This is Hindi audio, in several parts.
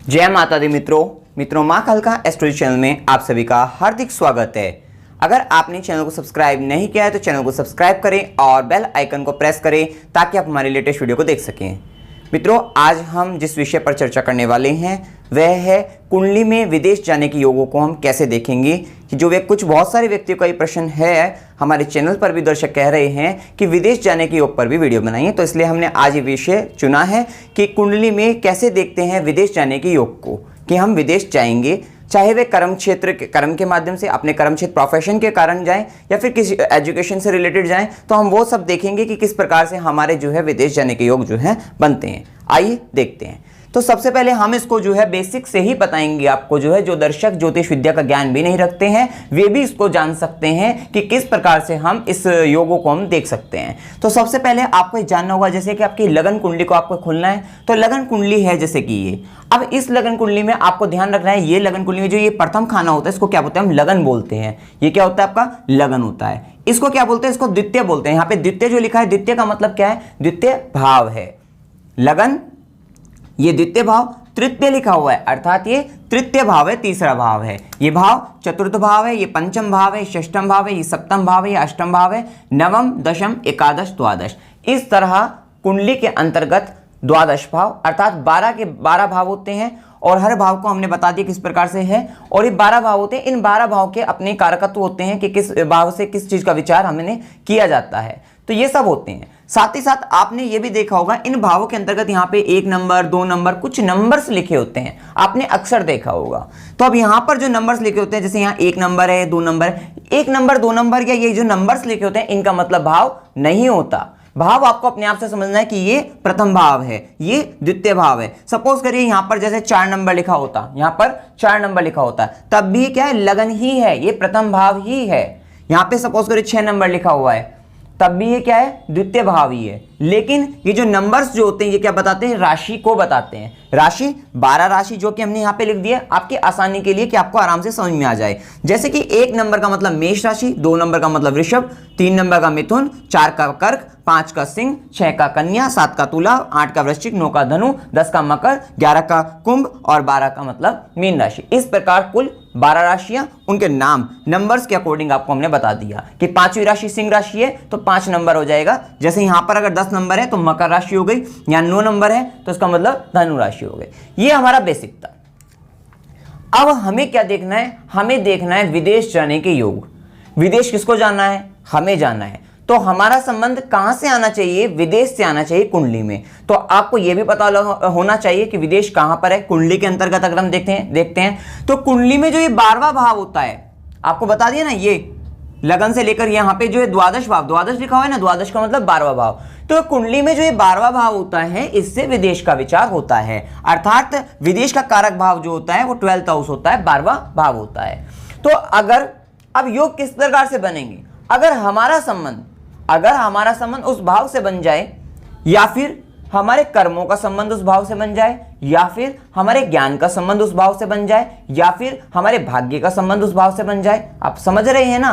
जय माता दी मित्रों माँ कालका एस्ट्रोलॉजी चैनल में आप सभी का हार्दिक स्वागत है। अगर आपने चैनल को सब्सक्राइब नहीं किया है तो चैनल को सब्सक्राइब करें और बेल आइकन को प्रेस करें ताकि आप हमारे लेटेस्ट वीडियो को देख सकें। मित्रों, आज हम जिस विषय पर चर्चा करने वाले हैं वह है कुंडली में विदेश जाने के योगों को हम कैसे देखेंगे। कि जो कुछ बहुत सारे व्यक्तियों का ये प्रश्न है, हमारे चैनल पर भी दर्शक कह रहे हैं कि विदेश जाने के योग पर भी वीडियो बनाइए, तो इसलिए हमने आज ये विषय चुना है कि कुंडली में कैसे देखते हैं विदेश जाने के योग को, कि हम विदेश जाएंगे, चाहे वे कर्म के माध्यम से अपने कर्म क्षेत्र प्रोफेशन के कारण जाएं या फिर किसी एजुकेशन से रिलेटेड जाएं, तो हम वो सब देखेंगे कि किस प्रकार से हमारे जो है विदेश जाने के योग जो है बनते हैं। आइए देखते हैं। तो सबसे पहले हम इसको जो है बेसिक से ही बताएंगे आपको, जो है जो दर्शक ज्योतिष विद्या का ज्ञान भी नहीं रखते हैं वे भी इसको जान सकते हैं कि किस प्रकार से हम इस योगों को हम देख सकते हैं। तो सबसे पहले आपको जानना होगा, जैसे कि आपकी लगन कुंडली को आपको खोलना है, तो लगन कुंडली है जैसे कि ये। अब इस लगन कुंडली में आपको ध्यान रखना है, ये लगन कुंडली में जो ये प्रथम खाना होता है इसको क्या बोलते हैं, हम लगन बोलते हैं। ये क्या होता है, आपका लगन होता है। इसको क्या बोलते हैं, इसको द्वितीय बोलते हैं। यहाँ पे द्वितीय जो लिखा है, द्वितीय का मतलब क्या है, द्वितीय भाव है। लगन ये द्वितीय भाव, तृतीय लिखा हुआ है अर्थात ये तृतीय भाव है, तीसरा भाव है। ये भाव चतुर्थ भाव है, ये पंचम भाव है, षष्ठम भाव है, ये सप्तम भाव है, ये अष्टम भाव है, नवम दशम एकादश द्वादश। इस तरह कुंडली के अंतर्गत द्वादश भाव अर्थात 12 के 12 भाव होते हैं और हर भाव को हमने बता दिया किस प्रकार से है। और ये 12 भाव होते हैं, इन 12 भाव के अपने कारकत्व होते हैं कि किस भाव से किस चीज का विचार हमने किया जाता है, तो ये सब होते हैं। साथ ही साथ आपने ये भी देखा होगा, इन भावों के अंतर्गत यहाँ पे 1 नंबर 2 नंबर कुछ नंबर्स लिखे होते हैं, आपने अक्सर देखा होगा। तो अब यहाँ पर जो नंबर्स लिखे होते हैं, जैसे यहाँ 1 नंबर है, 2 नंबर, 1 नंबर 2 नंबर या ये जो नंबर्स लिखे होते हैं इनका मतलब भाव नहीं होता। भाव आपको अपने आप से समझना है कि ये प्रथम भाव है, ये द्वितीय भाव है। सपोज करिए यहाँ पर जैसे 4 नंबर लिखा होता, यहाँ पर 4 नंबर लिखा होता, तब भी क्या है, लगन ही है, ये प्रथम भाव ही है। यहाँ पे सपोज करिए 6 नंबर लिखा हुआ है, तब भी ये क्या है, द्वितीय भाव ही है। लेकिन ये जो नंबर्स जो होते हैं ये क्या बताते हैं, राशि को बताते हैं। राशि 12 राशि जो कि हमने यहाँ पे लिख दिया आपकी आसानी के लिए कि आपको आराम से समझ में आ जाए। जैसे कि 1 नंबर का मतलब मेष राशि, 2 नंबर का मतलब वृषभ, 3 नंबर का मिथुन, 4 का कर्क, 5 का सिंह, 6 का कन्या, 7 का तुला, 8 का वृश्चिक, 9 का धनु, 10 का मकर, 11 का कुंभ और 12 का मतलब मीन राशि। इस प्रकार कुल 12 राशियां, उनके नाम नंबर्स के अकॉर्डिंग आपको हमने बता दिया कि 5वीं राशि सिंह राशि है तो 5 नंबर हो जाएगा। जैसे यहां पर अगर 10 नंबर है तो मकर राशि हो गई, यहाँ 9 नंबर है तो इसका मतलब धनु राशि हो गई। ये हमारा बेसिक था। अब हमें क्या देखना है, हमें देखना है विदेश जाने के योग। विदेश किसको जाना है, हमें जाना है। तो हमारा संबंध कहां से आना चाहिए, विदेश से आना चाहिए कुंडली में। तो आपको यह भी पता होना चाहिए कि विदेश कहां पर है। कुंडली के अंतर्गत अगर हम देखते हैं तो कुंडली में जो ये 12वां भाव होता है, आपको बता दिया ना, ये लगन से लेकर यहाँ पे जो है द्वादश भाव, द्वादश लिखा हुआ है ना, द्वादश का मतलब 12वां भाव। तो कुंडली में जो ये 12वां भाव होता है इससे विदेश का विचार होता है, अर्थात विदेश का कारक भाव जो होता है वो 12th हाउस होता है, 12वां भाव होता है। तो अगर अब योग किस प्रकार से बनेंगे, अगर हमारा संबंध उस भाव से बन जाए, या फिर हमारे कर्मों का संबंध उस भाव से बन जाए, या फिर हमारे ज्ञान का संबंध उस भाव से बन जाए, या फिर हमारे भाग्य का संबंध उस भाव से बन जाए, आप समझ रहे हैं ना,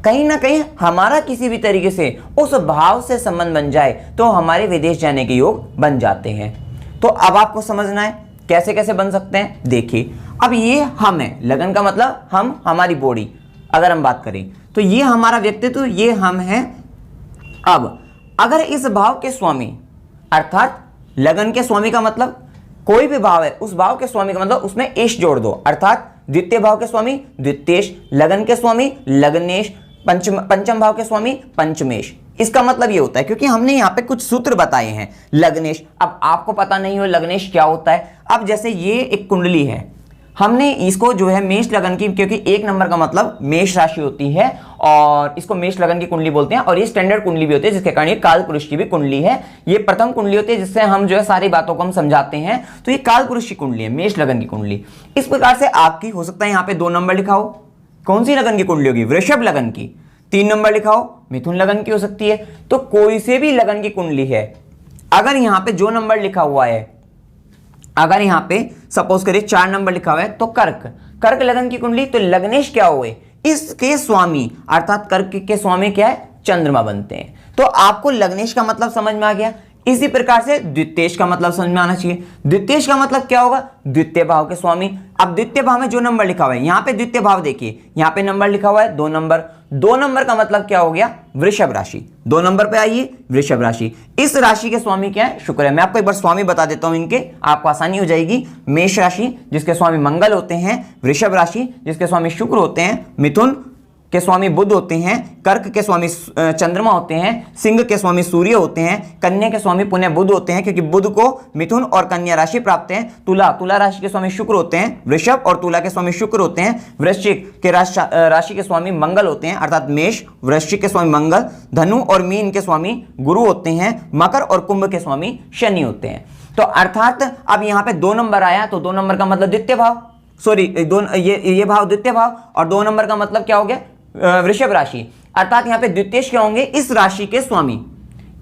कहीं ना कहीं हमारा किसी भी तरीके से उस भाव से संबंध बन जाए तो हमारे विदेश जाने के योग बन जाते हैं। तो अब आपको समझना है कैसे कैसे बन सकते हैं। देखिए, अब ये हम है, लगन का मतलब हम, हमारी बॉडी अगर हम बात करें तो ये हमारा व्यक्तित्व, ये हम है। अब अगर इस भाव के स्वामी अर्थात लगन के स्वामी का मतलब कोई भी भाव है, उस भाव के स्वामी का मतलब उसमें एश जोड़ दो, अर्थात द्वितीय भाव के स्वामी द्वितेश, लगन के स्वामी लगनेश, पंचम भाव के स्वामी पंचमेश। इसका मतलब ये होता है, क्योंकि हमने यहाँ पे कुछ सूत्र बताए हैं। लगनेश, अब आपको पता नहीं हो लगनेश क्या होता है। अब जैसे ये एक कुंडली है, हमने इसको जो है मेष लगन की, क्योंकि 1 नंबर का मतलब मेष राशि होती है और इसको मेष लगन की कुंडली बोलते हैं, और ये स्टैंडर्ड कुंडली भी होती है जिसके कारण ये काल पुरुष की भी कुंडली है। ये प्रथम कुंडली होती है जिससे हम जो है सारी बातों को हम समझाते हैं। तो ये काल पुरुष की कुंडली है, मेष लगन की कुंडली। इस प्रकार से आपकी हो सकता है यहाँ पे 2 नंबर लिखा हो, कौन सी लगन की कुंडली होगी, वृषभ लगन की। 3 नंबर लिखा हो, मिथुन लगन की हो सकती है। तो कोई से भी लगन की कुंडली है, अगर यहाँ पे जो नंबर लिखा हुआ है, अगर यहाँ पे सपोज करिए 4 नंबर लिखा हुआ है तो कर्क लगन की कुंडली, तो लग्नेश क्या हुए, इसके स्वामी अर्थात कर्क के स्वामी क्या है, चंद्रमा बनते हैं। तो आपको लग्नेश का मतलब समझ में आ गया। इसी प्रकार से द्वितीयेश का मतलब समझ में आना चाहिए। द्वितीयेश का मतलब क्या होगा? द्वितीय भाव के स्वामी। अब द्वितीय भाव में जो नंबर लिखा हुआ है, यहां पे द्वितीय भाव देखिए, यहां पे नंबर लिखा हुआ है 2 नंबर। 2 नंबर का मतलब क्या हो गया? वृषभ राशि। 2 नंबर पे आइए, वृषभ राशि। इस राशि के स्वामी क्या है? शुक्र है। मैं आपको एक बार स्वामी बता देता हूं इनके, आपको आसानी हो जाएगी। मेष राशि जिसके स्वामी मंगल होते हैं, वृषभ राशि जिसके स्वामी शुक्र होते हैं, मिथुन के स्वामी बुध होते हैं, कर्क के स्वामी चंद्रमा होते हैं, सिंह के स्वामी सूर्य होते हैं, कन्या के स्वामी पुण्य बुध होते हैं क्योंकि बुध को मिथुन और कन्या राशि प्राप्त है। तुला राशि के स्वामी शुक्र होते हैं, वृषभ और तुला के स्वामी शुक्र होते हैं, वृश्चिक के राशि के स्वामी मंगल होते हैं अर्थात मेष, वृश्चिक के स्वामी मंगल, धनु और मीन के स्वामी गुरु होते हैं, मकर और कुंभ के स्वामी शनि होते हैं। तो अर्थात अब यहाँ पे 2 नंबर आया तो 2 नंबर का मतलब द्वितीय भाव, सॉरी ये भाव द्वितीय भाव, और 2 नंबर का मतलब क्या हो गया? वृषभ राशि। अर्थात यहां पे द्वितीयेश क्या होंगे? इस राशि के स्वामी,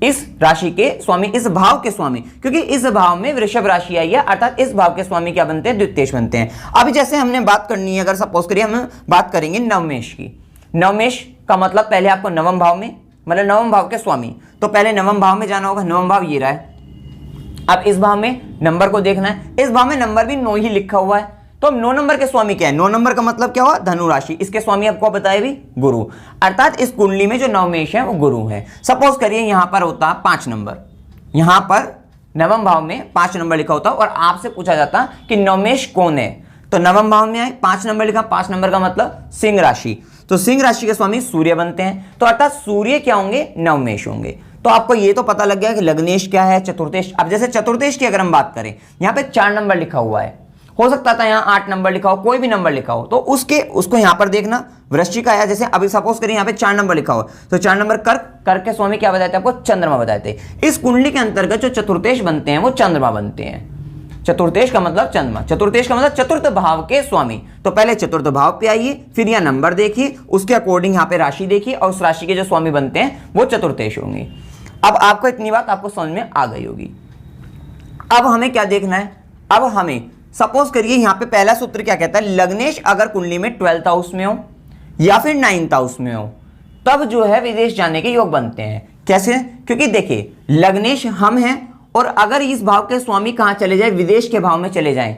इस राशि के स्वामी, इस भाव के स्वामी, क्योंकि इस भाव में वृषभ राशि आई है अर्थात इस भाव के स्वामी क्या बनते हैं? द्वितीयेश बनते हैं। अभी जैसे हमने बात करनी है, अगर सपोज करिए हम बात करेंगे नवमेश की। नवमेश का मतलब पहले आपको नवम भाव में, मतलब नवम भाव के स्वामी, तो पहले नवम भाव में जाना होगा। नवम भाव ये रहा है। अब इस भाव में नंबर को देखना है, इस भाव में नंबर भी 9 ही लिखा हुआ है। तो 9 नंबर के स्वामी क्या है? 9 नंबर का मतलब क्या हुआ? धनु राशि। इसके स्वामी आपको बताए भी गुरु, अर्थात इस कुंडली में जो नवमेश है वो गुरु है। सपोज करिए यहां पर होता 5 नंबर, यहां पर नवम भाव में 5 नंबर लिखा होता और आपसे पूछा जाता कि नवमेश कौन है, तो नवम भाव में आए 5 नंबर लिखा, 5 नंबर का मतलब सिंह राशि, तो सिंह राशि के स्वामी सूर्य बनते हैं, तो अर्थात सूर्य क्या होंगे? नवमेश होंगे। तो आपको ये तो पता लग गया कि लग्नेश क्या है, चतुर्थेश। अब जैसे चतुर्थेश की अगर हम बात करें, यहां पे 4 नंबर लिखा हुआ है, हो सकता था यहाँ 8 नंबर लिखा हो, कोई भी नंबर लिखा हो, तो उसको यहाँ पर देखना। वृश्चिक आया, जैसे अभी सपोज करिए यहाँ पे 4 नंबर लिखा हो, तो 4 नंबर कर्क के स्वामी क्या बताते हैं आपको? चंद्रमा बताते हैं। इस कुंडली के अंतर्गत जो चतुर्थेश बनते हैं वो चंद्रमा बनते हैं। चतुर्थेश का मतलब चंद्रमा, चतुर्थेश का मतलब चतुर्थ भाव के स्वामी। तो पहले चतुर्थ भाव पे आइए, फिर यहाँ नंबर देखिए, उसके अकॉर्डिंग यहाँ पे राशि देखिए और उस राशि के जो स्वामी बनते हैं वो चतुर्थेश होंगे। अब आपको इतनी बात आपको समझ में आ गई होगी। अब हमें क्या देखना है? अब हमें सपोज करिए यहां पे पहला सूत्र क्या कहता है? लग्नेश अगर कुंडली में 12th हाउस में हो या फिर 9th हाउस में हो तब जो है विदेश जाने के योग बनते हैं। कैसे? क्योंकि देखिए लग्नेश हम हैं और अगर इस भाव के स्वामी कहां चले जाए? विदेश के भाव में चले जाएं।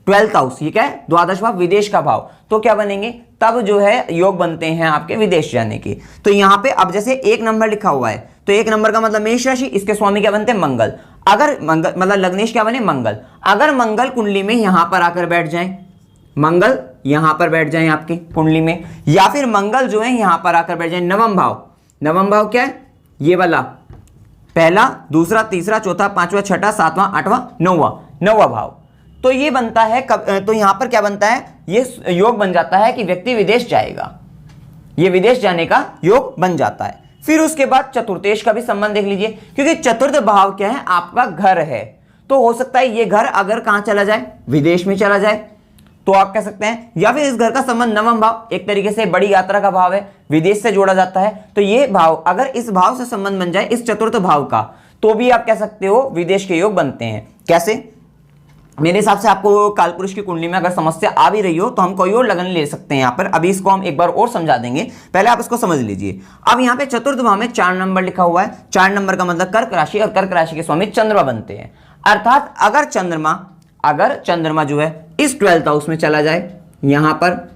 12th हाउस ये क्या है? द्वादश भाव, विदेश का भाव, तो क्या बनेंगे? तब जो है योग बनते हैं आपके विदेश जाने के। तो यहां पे अब जैसे 1 नंबर लिखा हुआ है, तो 1 नंबर का मतलब मेष राशि, इसके स्वामी क्या बनते हैं? मंगल। अगर मंगल मतलब लग्नेश क्या बने? मंगल। अगर मंगल कुंडली में यहां पर आकर बैठ जाएं, मंगल यहां पर बैठ जाएं आपकी कुंडली में, या फिर मंगल जो है यहां पर आकर बैठ जाएं नवम भाव। नवम भाव क्या है? ये वाला, पहला, दूसरा, तीसरा, चौथा, पांचवा, छठा, सातवां, आठवां, नौवां भाव। तो ये बनता है कब? तो यहां पर क्या बनता है? ये योग बन जाता है कि व्यक्ति विदेश जाएगा, ये विदेश जाने का योग बन जाता है। फिर उसके बाद चतुर्थेश का भी संबंध देख लीजिए, क्योंकि चतुर्थ भाव क्या है? आपका घर है। तो हो सकता है ये घर अगर कहां चला जाए? विदेश में चला जाए, तो आप कह सकते हैं, या फिर इस घर का संबंध नवम भाव, एक तरीके से बड़ी यात्रा का भाव है, विदेश से जोड़ा जाता है, तो ये भाव अगर इस भाव से संबंध बन जाए, इस चतुर्थ भाव का, तो भी आप कह सकते हो विदेश के योग बनते हैं। कैसे? मेरे हिसाब से आपको कालपुरुष की कुंडली में अगर समस्या आ भी रही हो तो हम कोई और लगन ले सकते हैं यहाँ पर। अभी इसको हम एक बार और समझा देंगे, पहले आप इसको समझ लीजिए। अब यहाँ पे चतुर्थ भाव में 4 नंबर लिखा हुआ है, 4 नंबर का मतलब कर्क राशि, और कर्क राशि के स्वामी चंद्रमा बनते हैं। अर्थात अगर चंद्रमा जो है इस 12th हाउस में चला जाए यहां पर,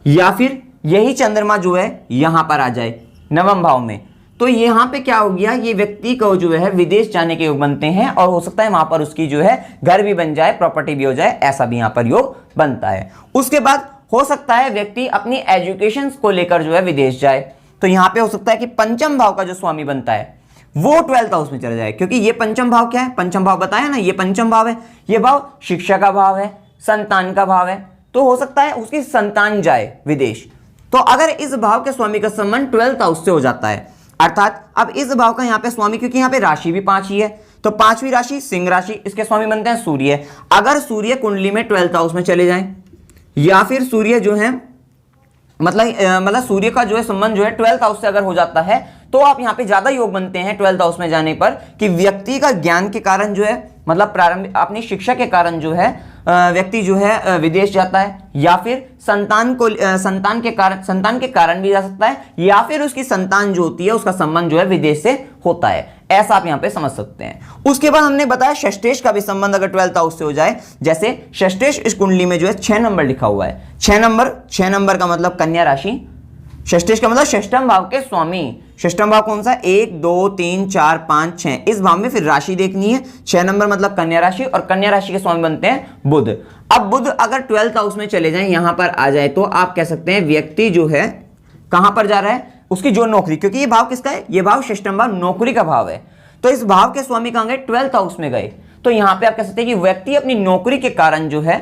या फिर यही चंद्रमा जो है यहां पर आ जाए नवम भाव में, तो यहां पे क्या हो गया? ये व्यक्ति को जो है विदेश जाने के योग बनते हैं, और हो सकता है वहां पर उसकी जो है घर भी बन जाए, प्रॉपर्टी भी हो जाए, ऐसा भी यहां पर योग बनता है। उसके बाद हो सकता है व्यक्ति अपनी एजुकेशन को लेकर जो है विदेश जाए, तो यहां पे हो सकता है कि पंचम भाव का जो स्वामी बनता है वो 12th हाउस में चला जाए, क्योंकि ये पंचम भाव क्या है? पंचम भाव बताया ना, ये पंचम भाव है, ये भाव शिक्षा का भाव है, संतान का भाव है, तो हो सकता है उसकी संतान जाए विदेश। तो अगर इस भाव के स्वामी का संबंध 12th हाउस से हो जाता है, अर्थात अब इस भाव का यहाँ पे स्वामी, क्योंकि यहाँ पे राशि भी 5 ही है, तो 5वीं राशि सिंह राशि, इसके स्वामी बनते हैं सूर्य। अगर सूर्य कुंडली में 12th हाउस में चले जाएं, या फिर सूर्य जो है मतलब सूर्य का जो है संबंध जो है 12th हाउस से अगर हो जाता है, तो आप यहाँ पे ज्यादा योग बनते हैं 12th हाउस में जाने पर, कि व्यक्ति का ज्ञान के कारण जो है, मतलब प्रारंभिक अपनी शिक्षा के कारण जो है व्यक्ति जो है विदेश जाता है, या फिर संतान के कारण भी जा सकता है, या फिर उसकी संतान जो होती है उसका संबंध जो है विदेश से होता है, ऐसा आप यहां पे समझ सकते हैं। उसके बाद हमने बताया षष्ठेश का भी संबंध अगर 12th हाउस से हो जाए, जैसे षष्ठेश इस कुंडली में जो है 6 नंबर लिखा हुआ है, 6 नंबर का मतलब कन्या राशि, षष्ठेश का मतलब षष्ठम भाव के स्वामी। षष्ठम भाव कौन सा? 1 2 3 4 5 6, इस भाव में फिर राशि देखनी है। 6 नंबर मतलब कन्या राशि, और कन्या राशि के स्वामी बनते हैं बुध। अब बुध अगर 12th हाउस में चले जाएं, यहां पर आ जाए, तो आप कह सकते हैं व्यक्ति जो है कहां पर जा रहा है, उसकी जो नौकरी, क्योंकि ये भाव किसका है, ये भाव षष्ठम भाव नौकरी का भाव है, तो इस भाव के स्वामी कहां गए, 12th हाउस में गए। तो यहां पे आप कह सकते हैं कि व्यक्ति अपनी नौकरी के कारण जो है,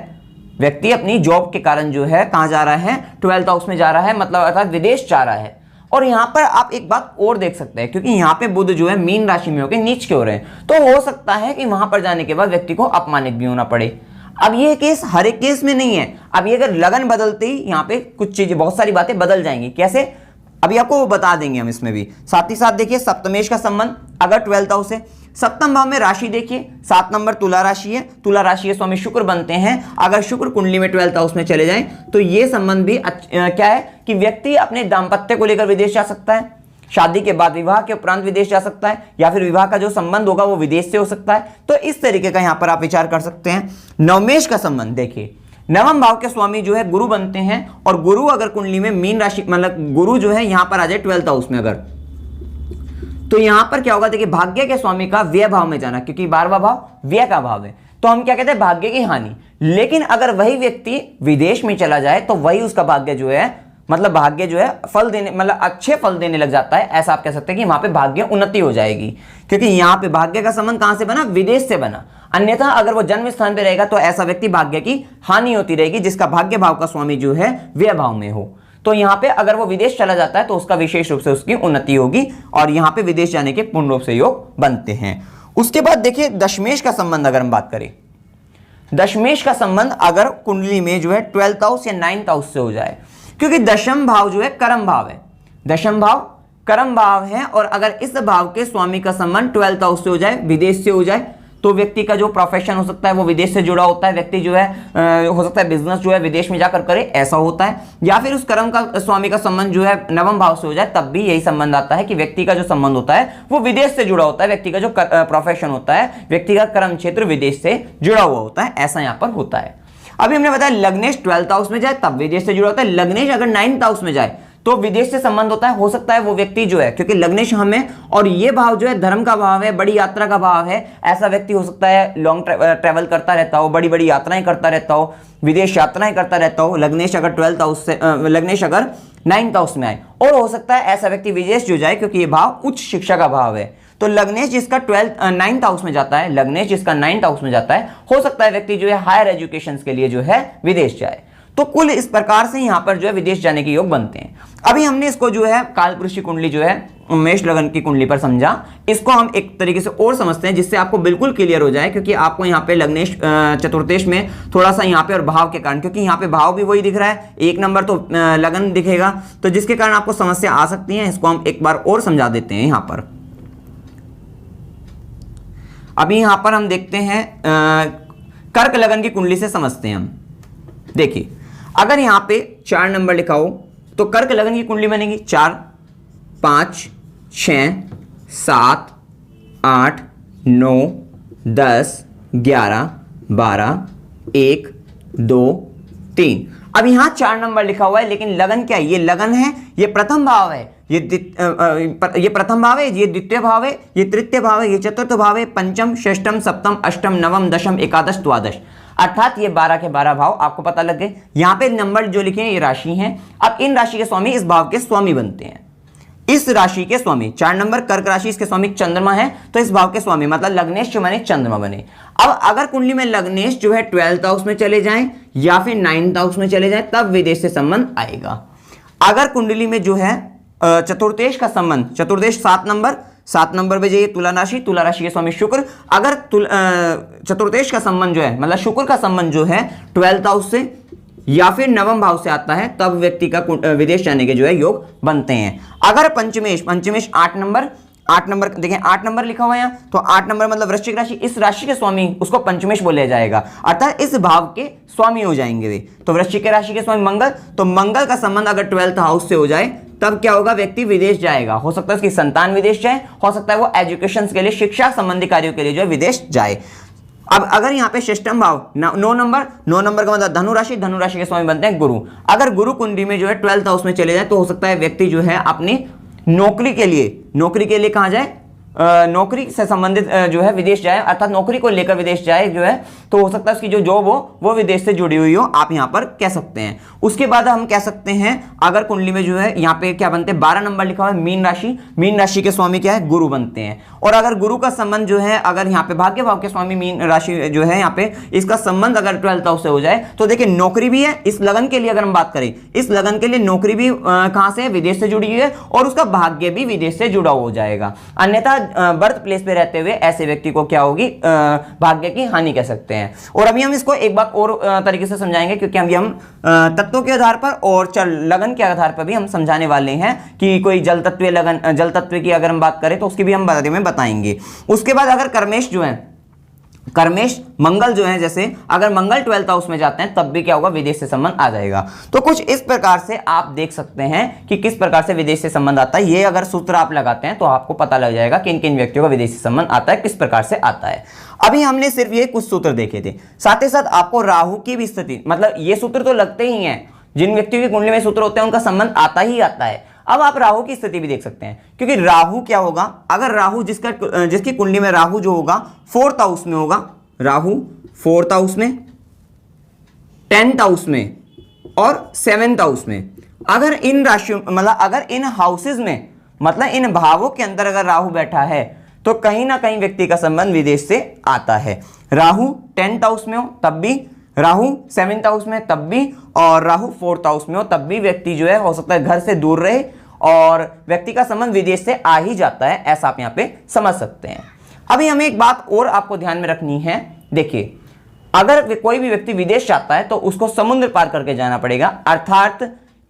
व्यक्ति अपनी जॉब के कारण जो है कहां जा रहा है, 12th हाउस में जा रहा है, मतलब अर्थात विदेश जा रहा है। और यहां पर आप एक बात और देख सकते हैं, क्योंकि यहां पे बुध जो है मीन राशि में होकर नीच के हो रहे हैं, तो हो सकता है कि वहां पर जाने के बाद व्यक्ति को अपमानित भी होना पड़े। अब ये केस हर एक केस में नहीं है, अब ये अगर लगन बदलते ही यहाँ पे कुछ चीजें, बहुत सारी बातें बदल जाएंगी। कैसे, अभी आपको बता देंगे हम इसमें भी। साथ ही साथ देखिए सप्तमेश का संबंध अगर 12th हाउस है, सप्तम भाव में राशि देखिए, 7 नंबर तुला राशि है, तुला राशि के स्वामी शुक्र बनते हैं। अगर शुक्र कुंडली में 12th हाउस में चले जाएं, तो ये संबंध भी क्या है कि व्यक्ति अपने दाम्पत्य को लेकर विदेश जा सकता है, शादी के बाद विवाह के उपरांत विदेश जा सकता है, या फिर विवाह का जो संबंध होगा वो विदेश से हो सकता है। तो इस तरीके का यहां पर आप विचार कर सकते हैं। नवमेश का संबंध देखिए, नवम भाव के स्वामी जो है गुरु बनते हैं, और गुरु अगर कुंडली में मीन राशि, मतलब गुरु जो है यहां पर आ जाए 12th हाउस में अगर, तो यहां पर क्या होगा, देखिए भाग्य के स्वामी का व्यय भाव में जाना, क्योंकि 12वां भाव व्यय का भाव है, तो हम क्या कहते हैं, भाग्य की हानि। लेकिन अगर वही व्यक्ति विदेश में चला जाए, तो वही उसका भाग्य जो है, मतलब भाग्य जो है फल देने, मतलब अच्छे फल देने लग जाता है, ऐसा आप कह सकते हैं कि वहां पे भाग्य उन्नति हो जाएगी, क्योंकि यहां पे भाग्य का संबंध कहां से बना, विदेश से बना। अन्यथा अगर वो जन्म स्थान पे रहेगा, तो ऐसा व्यक्ति भाग्य की हानि होती रहेगी, जिसका भाग्य भाव का स्वामी जो है व्यय भाव में हो। तो यहां पे अगर वो विदेश चला जाता है, तो उसका विशेष रूप से उसकी उन्नति होगी, और यहां पे विदेश जाने के पूर्ण रूप से योग बनते हैं। उसके बाद देखिए दशमेश का संबंध अगर हम बात करें, दशमेश का संबंध अगर कुंडली में जो है 12th हाउस या 9th हाउस से हो जाए, क्योंकि दशम भाव जो है कर्म भाव है, दशम भाव कर्म भाव है, और अगर इस भाव के स्वामी का संबंध 12th हाउस से हो जाए, विदेश से हो जाए, तो व्यक्ति का जो प्रोफेशन हो सकता है वो विदेश से जुड़ा होता है। व्यक्ति जो है हो सकता है बिजनेस जो है विदेश में जाकर करे, ऐसा होता है। या फिर उस कर्म का स्वामी का संबंध जो है नवम भाव से हो जाए, तब भी यही संबंध आता है कि व्यक्ति का जो संबंध होता है वो विदेश से जुड़ा होता है, व्यक्ति का जो प्रोफेशन होता है, व्यक्ति का कर्म क्षेत्र विदेश से जुड़ा हुआ होता है, ऐसा यहाँ पर होता है। अभी हमने बताया लग्नेश 12th हाउस में जाए तब विदेश से जुड़ा होता है, लग्नेश अगर 9th हाउस में जाए तो विदेश से संबंध होता है। हो सकता है वो व्यक्ति जो है, क्योंकि लग्नेश हमें, और ये भाव जो है धर्म का भाव है, बड़ी यात्रा का भाव है, ऐसा व्यक्ति हो सकता है लॉन्ग ट्रैवल करता रहता हो, बड़ी बड़ी यात्राएं करता रहता हो, विदेश यात्राएं करता रहता हो। लग्नेश अगर 12th हाउस से, लग्नेश अगर 9th हाउस में आए, और हो सकता है ऐसा व्यक्ति विदेश जो जाए, क्योंकि ये भाव उच्च शिक्षा का भाव है। तो लग्नेश जिसका 9th हाउस में जाता है, लग्नेश जिसका 9th हाउस में जाता है, हो सकता है व्यक्ति जो है हायर एजुकेशन के लिए जो है विदेश जाए। तो कुल इस प्रकार से यहां पर जो है विदेश जाने के योग बनते हैं। अभी हमने इसको जो है कालपुरुष की कुंडली जो है मेष लगन की कुंडली पर समझा, इसको हम एक तरीके से और समझते हैं जिससे आपको बिल्कुल क्लियर हो जाए, क्योंकि आपको यहाँ पे लग्नेश चतुर्थेश में थोड़ा सा यहाँ पे, और भाव के कारण, क्योंकि यहाँ पे भाव भी वही दिख रहा है, 1 नंबर तो लगन दिखेगा, तो जिसके कारण आपको समस्या आ सकती है। इसको हम एक बार और समझा देते हैं। यहाँ पर अभी यहाँ पर हम देखते हैं कर्क लगन की कुंडली से समझते हैं हम। देखिए अगर यहाँ पे 4 नंबर लिखा हो, तो कर्क लगन की कुंडली बनेगी 4 5 6 7 8 9 10 11 12 1 2 3। अब यहां 4 नंबर लिखा हुआ है, लेकिन लगन क्या है, ये लगन है, ये प्रथम भाव है, ये प्रथम भाव है, ये द्वितीय भाव है, ये तृतीय भाव है, ये चतुर्थ भाव है, पंचम षष्ठम सप्तम अष्टम नवम दशम एकादश द्वादश, अर्थात ये 12 के 12 भाव आपको पता लग गए। यहां पे नंबर जो लिखे हैं ये राशि हैं। अब इन राशि के स्वामी इस भाव के स्वामी बनते हैं। इस राशि के स्वामी 4 नंबर कर्क राशि, इसके स्वामी चंद्रमा है, तो इस भाव के स्वामी मतलब लग्नेश जो बने चंद्रमा बने। अब अगर कुंडली में लग्नेश जो है 12th हाउस में चले जाएं या फिर 9th हाउस में चले जाएं, तब विदेश से संबंध आएगा। अगर कुंडली में जो है चतुर्थेश का संबंध, चतुर्देश 7 नंबर पे जाइए, तुला राशि, तुला राशि के स्वामी शुक्र, अगर चतुर्थेश का संबंध जो है, मतलब शुक्र का संबंध जो है 12th हाउस से या फिर नवम भाव से आता है, तब व्यक्ति का विदेश जाने के जो है योग बनते हैं। अगर पंचमेश 8 नंबर, 8 नंबर देखिए, 8 नंबर लिखा हुआ है यहाँ, तो 8 नंबर मतलब वृश्चिक राशि, इस राशि के स्वामी उसको पंचमेश बोला जाएगा, अर्थात इस भाव के स्वामी हो जाएंगे वे। तो वृश्चिक के राशि के स्वामी मंगल, तो मंगल का संबंध अगर 12th हाउस से हो जाए तब क्या होगा, व्यक्ति विदेश जाएगा। हो सकता है उसकी संतान विदेश जाए, हो सकता है वो एजुकेशन के लिए, शिक्षा संबंधी कार्यों के लिए जो है विदेश जाए। अब अगर यहाँ पे सिस्टम भाव 9 नंबर का मतलब धनु राशि के स्वामी बनते हैं गुरु। अगर गुरु कुंडली में जो है 12th हाउस में चले जाए तो हो सकता है व्यक्ति जो है अपनी नौकरी के लिए कहाँ जाए, नौकरी से संबंधित जो है विदेश जाए, अर्थात नौकरी को लेकर विदेश जाए जो है, तो हो सकता है उसकी जो जॉब हो वो विदेश से जुड़ी हुई हो, आप यहाँ पर कह सकते हैं। उसके बाद हम कह सकते हैं अगर कुंडली में जो है यहाँ पे क्या बनते हैं, 12 नंबर लिखा हुआ है मीन राशि के स्वामी क्या है, गुरु बनते हैं। और अगर गुरु का संबंध जो है, अगर यहाँ पे भाग्य भाव के स्वामी मीन राशि जो है, यहाँ पे इसका संबंध अगर 12th हाउस से हो जाए तो देखिए नौकरी भी है, इस लगन के लिए अगर हम बात करें, इस लगन के लिए नौकरी भी कहां से, विदेश से जुड़ी हुई है, और उसका भाग्य भी विदेश से जुड़ा हो जाएगा। अन्यथा बर्थ प्लेस पे रहते हुए ऐसे व्यक्ति को क्या होगी, भाग्य की हानि कह सकते हैं। और अभी हम इसको एक बात और तरीके से समझाएंगे, क्योंकि अभी हम तत्वों के आधार पर और लगन के आधार पर भी हम समझाने वाले हैं कि कोई जल तत्व की अगर हम बात करें तो उसकी भी हम बारे में बताएंगे। उसके बाद अगर कर्मेश मंगल जो है, जैसे अगर मंगल 12th हाउस में जाते हैं तब भी क्या होगा, विदेश से संबंध आ जाएगा। तो कुछ इस प्रकार से आप देख सकते हैं कि किस प्रकार से विदेश से संबंध आता है। ये अगर सूत्र आप लगाते हैं तो आपको पता लग जाएगा कि किन व्यक्तियों का विदेश से संबंध आता है, किस प्रकार से आता है। अभी हमने सिर्फ ये कुछ सूत्र देखे थे, साथ ही साथ आपको राहु की भी स्थिति, मतलब ये सूत्र तो लगते ही हैं, जिन व्यक्तियों की कुंडली में सूत्र होते हैं उनका संबंध आता ही आता है। अब आप राहु की स्थिति भी देख सकते हैं, क्योंकि राहु क्या होगा, अगर राहु जिसकी कुंडली में राहु जो होगा 4th हाउस में होगा, राहु 4th हाउस में, 10th हाउस में और 7th हाउस में, अगर इन राशियों मतलब अगर इन हाउसेज में, मतलब इन भावों के अंदर अगर राहु बैठा है तो कहीं ना कहीं व्यक्ति का संबंध विदेश से आता है। राहु 10th हाउस में हो तब भी, राहु 7th हाउस में तब भी, और राहु 4th हाउस में हो तब भी व्यक्ति जो है हो सकता है घर से दूर रहे और व्यक्ति का संबंध विदेश से आ ही जाता है, ऐसा आप यहाँ पे समझ सकते हैं। अभी हमें एक बात और आपको ध्यान में रखनी है, देखिए अगर कोई भी व्यक्ति विदेश जाता है तो उसको समुद्र पार करके जाना पड़ेगा, अर्थात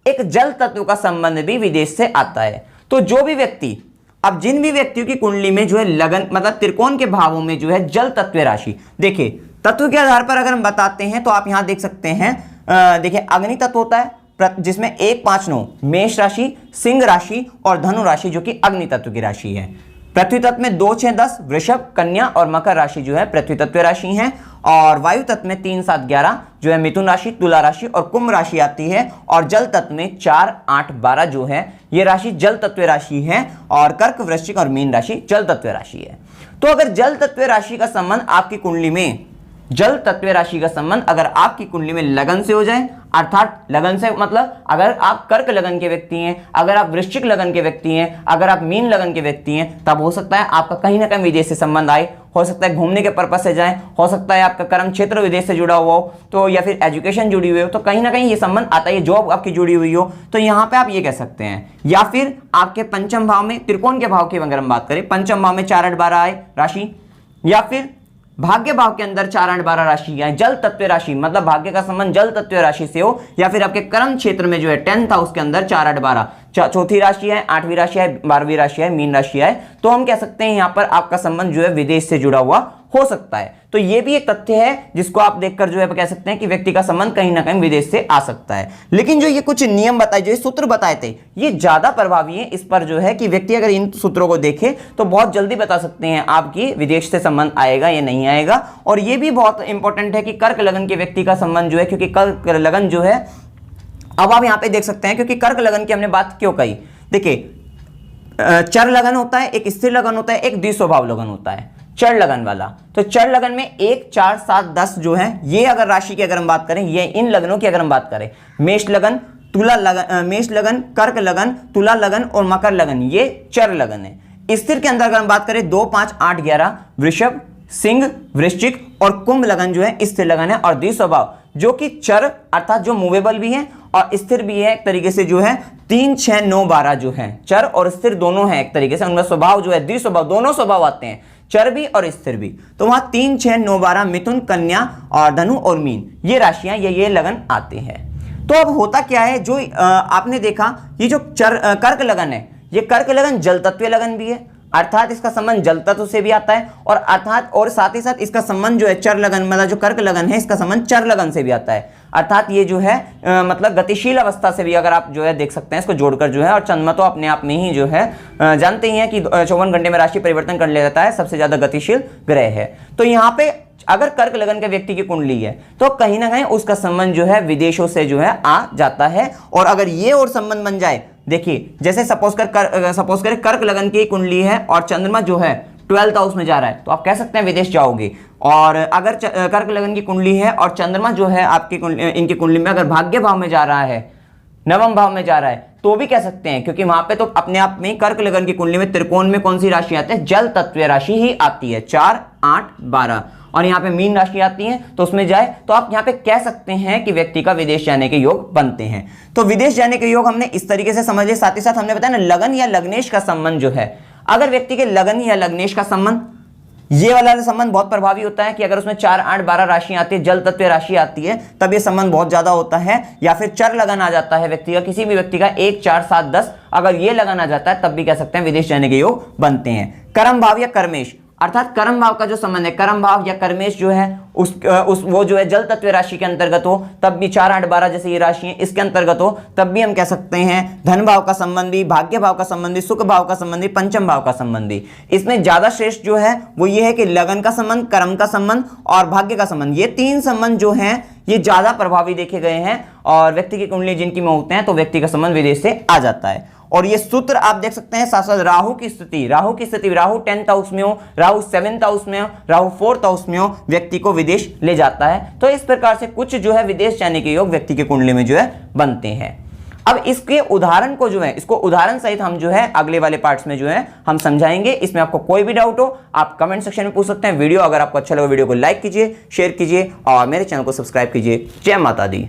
एक जल तत्व का संबंध भी विदेश से आता है। तो जो भी व्यक्ति, अब जिन भी व्यक्तियों की कुंडली में जो है लगन मतलब त्रिकोण के भावों में जो है जल तत्व राशि, देखिए तत्व के आधार पर अगर हम बताते हैं तो आप यहां देख सकते हैं, देखिए अग्नि तत्व होता है जिसमें 1, 5, 9 मेष राशि, सिंह राशि और धनु राशि जो कि अग्नि तत्व की राशि है। पृथ्वी तत्व में 2, 6, 10 वृषभ, कन्या और मकर राशि जो है पृथ्वी तत्व राशि है। और वायु तत्व में 3, 7, 11 जो है मिथुन राशि, तुला राशि और कुंभ राशि आती है। और जल तत्व में 4, 8, 12 जो है ये राशि जल तत्व राशि है। और कर्क, वृश्चिक और मीन राशि जल तत्व राशि है। तो अगर जल तत्व राशि का संबंध आपकी कुंडली में, जल तत्व राशि का संबंध अगर आपकी कुंडली में लगन से हो जाए, अर्थात लगन से मतलब अगर आप कर्क लगन के व्यक्ति हैं, अगर आप वृश्चिक लगन के व्यक्ति हैं, अगर आप मीन लगन के व्यक्ति हैं, तब हो सकता है आपका कहीं ना कहीं विदेश से संबंध आए। हो सकता है घूमने के पर्पज से जाए, हो सकता है आपका कर्म क्षेत्र विदेश से जुड़ा हुआ हो, तो या फिर एजुकेशन जुड़ी हुई हो, तो कहीं ना कहीं ये संबंध आता है, जॉब आपकी जुड़ी हुई हो, तो यहाँ पे आप ये कह सकते हैं। या फिर आपके पंचम भाव में, त्रिकोण के भाव की अगर हम बात करें, पंचम भाव में 4, 8, 12 आए राशि, या फिर भाग्य भाव के अंदर 4, 8, 12 राशि है, जल तत्व राशि मतलब भाग्य का संबंध जल तत्व राशि से हो, या फिर आपके कर्म क्षेत्र में जो है 10th हाउस के अंदर 4, 8, 12 चौथी राशि है, 8वीं राशि है, 12वीं राशि है, मीन राशि है, तो हम कह सकते हैं यहाँ पर आपका संबंध जो है विदेश से जुड़ा हुआ हो सकता है। तो ये भी एक तथ्य है जिसको आप देखकर जो है कह सकते हैं कि व्यक्ति का संबंध कहीं ना कहीं विदेश से आ सकता है। लेकिन जो ये कुछ नियम बताए, जो ये सूत्र बताए थे, ये ज्यादा प्रभावी है इस पर जो है कि व्यक्ति अगर इन सूत्रों को देखे तो बहुत जल्दी बता सकते हैं आपकी विदेश से संबंध आएगा या नहीं आएगा। और ये भी बहुत इंपॉर्टेंट है कि कर्क लगन के व्यक्ति का संबंध जो है, क्योंकि कर्क लगन जो है, अब आप यहाँ पे देख सकते हैं, क्योंकि कर्क लगन की हमने बात क्यों कही, देखिए चर लगन होता है, एक स्थिर लगन होता है, एक द्विस्वभाव लगन होता है चर लगन वाला। तो चर लगन में 1, 4, 7, 10 जो है, ये अगर राशि की अगर हम बात करें, ये इन लगनों की अगर हम बात करें, मेष लगन, तुला लगन, मेष लगन, कर्क लगन, तुला लगन और मकर लगन, ये चर लगन है। स्थिर के अंदर अगर हम बात करें 2, 5, 8, 11 वृषभ, सिंह, वृश्चिक और कुंभ लगन जो है स्थिर लगन है। और द्विस्वभाव जो कि चर अर्थात जो मूवेबल भी है और स्थिर भी है, एक तरीके से जो है 3, 6, 9, 12 जो है चर और स्थिर दोनों है, एक तरीके से उनका स्वभाव जो है द्विस्वभाव, दोनों स्वभाव आते हैं, चर भी और स्थिर भी। तो वहां 3, 6, 9, 12 मिथुन, कन्या और धनु और मीन ये राशियां ये लगन आते हैं। तो अब होता क्या है, जो आपने देखा ये जो कर्क लगन है, ये कर्क लगन जल तत्व लगन भी है, अर्थात इसका संबंध जल तत्व से भी आता है, और अर्थात और साथ ही साथ इसका संबंध जो है चर लगन, मतलब जो कर्क लगन है इसका संबंध चर लगन से भी आता है। अर्थात ये जो है मतलब गतिशील अवस्था से भी अगर आप जो है देख सकते हैं इसको जोड़कर जो है। और चंद्रमा तो अपने आप में ही जो है जानते ही हैं कि 54 घंटे में राशि परिवर्तन कर लेता है, सबसे ज्यादा गतिशील ग्रह है। तो यहाँ पे अगर कर्क लगन के व्यक्ति की कुंडली है तो कहीं ना कहीं उसका संबंध जो है विदेशों से जो है आ जाता है। और अगर ये और संबंध बन जाए, देखिए जैसे सपोज करें कर्क लगन की कुंडली है और चंद्रमा जो है 12th हाउस में जा रहा है, तो आप कह सकते हैं विदेश जाओगे। और अगर कर्क लगन की कुंडली है और चंद्रमा जो है आपकी इनकी कुंडली में अगर भाग्य भाव में जा रहा है, नवम भाव में जा रहा है, तो भी कह सकते हैं, क्योंकि वहां पे तो अपने आप में कर्क लगन की कुंडली में त्रिकोण में कौन सी राशि आती है, जल तत्व राशि ही आती है, 4, 8, 12। और यहाँ पे मीन राशि आती है, तो उसमें जाए तो आप यहाँ पे कह सकते हैं कि व्यक्ति का विदेश जाने के योग बनते हैं। तो विदेश जाने के योग हमने इस तरीके से समझ लिया। साथ ही साथ हमने बताया ना लगन या लग्नेश का संबंध जो है, अगर व्यक्ति के लगन या लग्नेश का संबंध, ये वाला संबंध बहुत प्रभावी होता है कि अगर उसमें 4, 8, 12 राशि आती है, जल तत्व राशि आती है, तब ये संबंध बहुत ज्यादा होता है। या फिर चर लगन आ जाता है व्यक्ति का, किसी भी व्यक्ति का 1, 4, 7, 10 अगर ये लगन आ जाता है, तब भी कह सकते हैं विदेश जाने के योग बनते हैं। कर्म भाव या कर्मेश, अर्थात कर्म भाव का जो संबंध है, कर्म भाव या कर्मेश जो है वो जो है जल तत्व राशि के अंतर्गत हो, तब भी 4, 8, 12 जैसे ये राशि है इसके अंतर्गत हो, तब भी हम कह सकते हैं धन भाव का संबंधी, भाग्य भाव का संबंधी, सुख भाव का संबंधी, पंचम भाव का संबंधी। इसमें ज्यादा श्रेष्ठ जो है वो ये है कि लगन का संबंध, कर्म का संबंध और भाग्य का संबंध, ये 3 संबंध जो हैं ये ज्यादा प्रभावी देखे गए हैं। और व्यक्ति की कुंडली जिनकी में होते हैं तो व्यक्ति का संबंध विदेश से आ जाता है। और ये सूत्र आप देख सकते हैं। साथ साथ राहु की स्थिति, राहु 10th हाउस में हो, राहु 7th हाउस में हो, राहु 4th हाउस में हो, व्यक्ति को विदेश ले जाता है। तो इस प्रकार से कुछ जो है विदेश जाने के योग व्यक्ति की कुंडली में जो है बनते हैं। अब इसके उदाहरण को जो है, इसको उदाहरण सहित हम जो है अगले वाले पार्ट्स में जो है हम समझाएंगे। इसमें आपको कोई भी डाउट हो आप कमेंट सेक्शन में पूछ सकते हैं। वीडियो अगर आपको अच्छा लगा वीडियो को लाइक कीजिए, शेयर कीजिए और मेरे चैनल को सब्सक्राइब कीजिए। जय माता दी।